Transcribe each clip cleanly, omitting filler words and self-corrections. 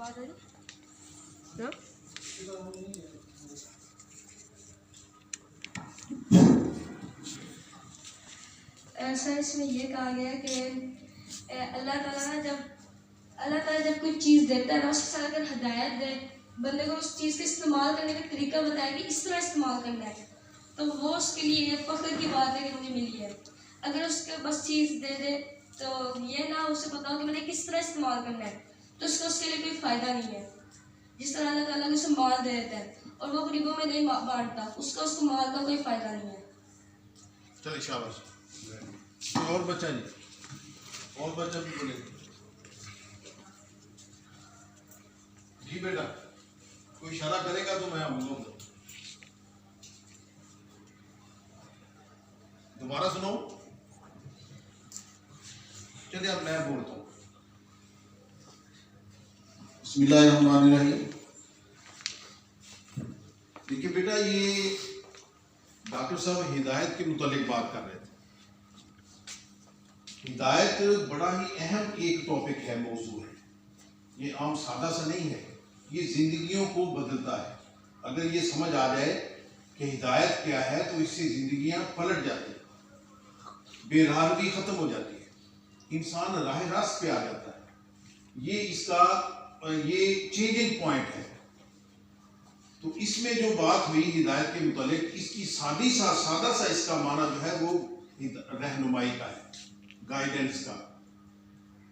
آواز آ رہی سر اس میں یہ کہا گیا کہ اللہ تعالیٰ جب کوئی چیز دیتا ہے نا اس کے ساتھ اگر ہدایت دے بندے کو اس چیز کے استعمال کرنے کا طریقہ بتائے کہ اس طرح استعمال کرنا ہے تو وہ اس کے لیے فخر کی بات ہے کہ مجھے ملی ہے. اگر اس کے بس چیز دے دے تو یہ نہ اسے پتا ہو کہ میں نے کس طرح استعمال کرنا ہے تو اس کا اس کے لیے کوئی فائدہ نہیں ہے. جس طرح اللہ تعالیٰ کو اسے مال دے دیتا ہے اور وہ غریبوں میں نہیں بانٹتا اس کو مال کا کوئی فائدہ نہیں ہے. چلے شاباش. اور بچہ بھی بولے جی بیٹا کوئی اشارہ کرے گا تو میں بولوں گا. دوبارہ سنو. چلیے اب میں بولتا ہوں. بسم اللہ الرحمن الرحیم. دیکھیے بیٹا یہ ڈاکٹر صاحب ہدایت کے متعلق بات کر رہے تھے. ہدایت بڑا ہی اہم ایک ٹاپک ہے, موضوع ہے. یہ عام سادہ سا نہیں ہے, یہ زندگیوں کو بدلتا ہے. اگر یہ سمجھ آ جائے کہ ہدایت کیا ہے تو اس سے زندگیاں پلٹ جاتی ہیں, بے راہی ختم ہو جاتی ہے, انسان راہ راست پہ آ جاتا ہے. یہ اس کا یہ چینجنگ پوائنٹ ہے. تو اس میں جو بات ہوئی ہدایت کے متعلق, اس کی سادہ سا اس کا معنی جو ہے وہ رہنمائی کا ہے, گائیڈنس کا.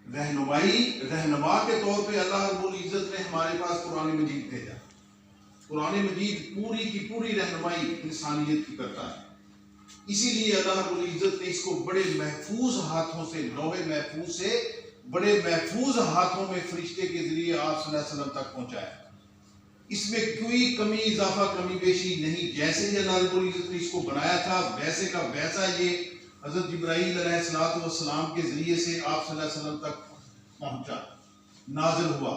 رہنما کے طور پہ اللہ رب العزت نے ہمارے پاس قرآن مجید بھیجا. قرآن مجید پوری کی پوری رہنمائی انسانیت کی کرتا ہے. اسی لیے اللہ رب العزت نے اس کو بڑے محفوظ ہاتھوں سے, لوح محفوظ سے بڑے محفوظ ہاتھوں میں فرشتے کے ذریعے آپ صلی اللہ علیہ وسلم تک پہنچایا. اس میں کوئی کمی اضافہ کمی بیشی نہیں. جیسے ہی اللہ رب العزت نے اس کو بنایا تھا ویسے کا ویسا یہ حضرت جبرائیل علیہ السلام کے ذریعے سے آپ صلی اللہ علیہ وسلم تک پہنچا, نازل ہوا.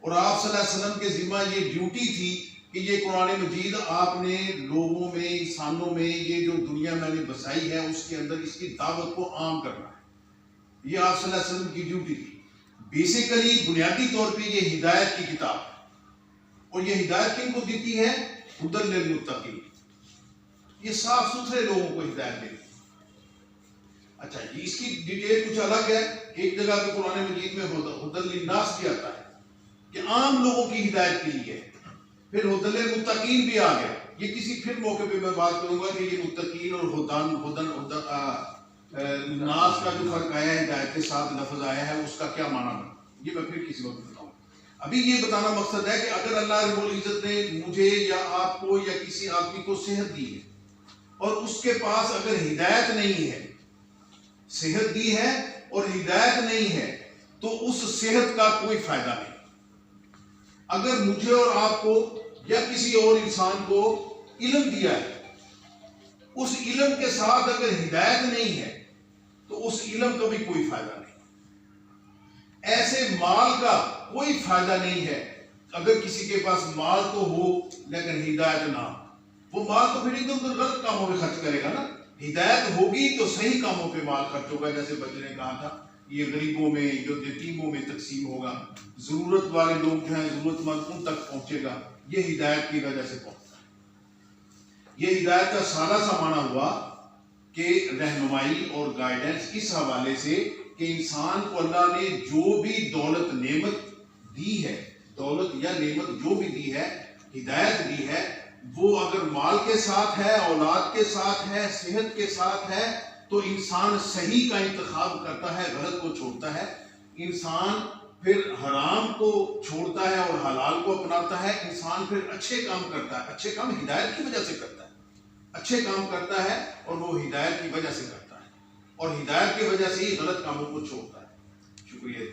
اور آپ صلی اللہ علیہ وسلم کے ذمہ یہ ڈیوٹی تھی کہ یہ قرآن مجید آپ نے لوگوں میں, انسانوں میں, یہ جو دنیا میں نے بسائی ہے اس کے اندر اس کی دعوت کو عام کرنا ہے. یہ آپ صلی اللہ علیہ وسلم کی ڈیوٹی تھی. بیسیکلی بنیادی طور پہ یہ ہدایت کی کتاب ہے. اور یہ ہدایت کن کو دیتی ہے؟ ہدی للمتقین. یہ صاف ستھرے لوگوں کو ہدایت دیتی ہے. اچھا اس کی ڈیٹیل کچھ الگ ہے. ایک جگہ پہ قرآن مجید میں ہدی للناس بھی آتا ہے کہ عام لوگوں کی ہدایت کے لیے. پھر ہدی للمتقین بھی آ گیا. یہ کسی پھر موقع پہ میں بات کروں گا کہ یہ متقین اور ناس کا جو فرق آیا ہے, ہدایت کے ساتھ لفظ آیا ہے, اس کا کیا معنی ہے, یہ میں پھر کسی وقت بتاؤں. ابھی یہ بتانا مقصد ہے کہ اگر اللہ رب العزت نے مجھے یا آپ کو یا کسی آدمی کو صحت دی ہے اور اس کے پاس اگر ہدایت نہیں ہے, صحت دی ہے اور ہدایت نہیں ہے تو اس صحت کا کوئی فائدہ نہیں. اگر مجھے اور آپ کو یا کسی اور انسان کو علم دیا ہے, اس علم کے ساتھ اگر ہدایت نہیں ہے تو اس علم کا بھی کوئی فائدہ نہیں. ایسے مال کا کوئی فائدہ نہیں ہے. اگر کسی کے پاس مال تو ہو لیکن ہدایت نہ ہو, وہ مال تو پھر ادھر ادھر غلط کاموں میں خرچ کرے گا نا. ہدایت ہوگی تو صحیح کاموں پہ مال خرچ ہوگا. جیسے بچے نے کہا تھا یہ غریبوں میں, جو یتیموں میں تقسیم ہوگا, ضرورت والے لوگ جو ہیں ضرورت مند ان تک پہنچے گا. یہ ہدایت کی وجہ سے پہنچتا ہے. یہ ہدایت کا سادہ سا معنی ہوا کہ رہنمائی اور گائیڈنس اس حوالے سے کہ انسان کو اللہ نے جو بھی دولت نعمت دی ہے, دولت یا نعمت جو بھی دی ہے, ہدایت دی ہے, وہ اگر مال کے ساتھ ہے, اولاد کے ساتھ ہے, صحت کے ساتھ ہے تو انسان صحیح کا انتخاب کرتا ہے, غلط کو چھوڑتا ہے. انسان پھر حرام کو چھوڑتا ہے اور حلال کو اپناتا ہے. انسان پھر اچھے کام کرتا ہے. اچھے کام ہدایت کی وجہ سے کرتا ہے, اچھے کام کرتا ہے اور وہ ہدایت کی وجہ سے کرتا ہے, اور ہدایت کی وجہ سے ہی غلط کاموں کو چھوڑتا ہے. شکریہ.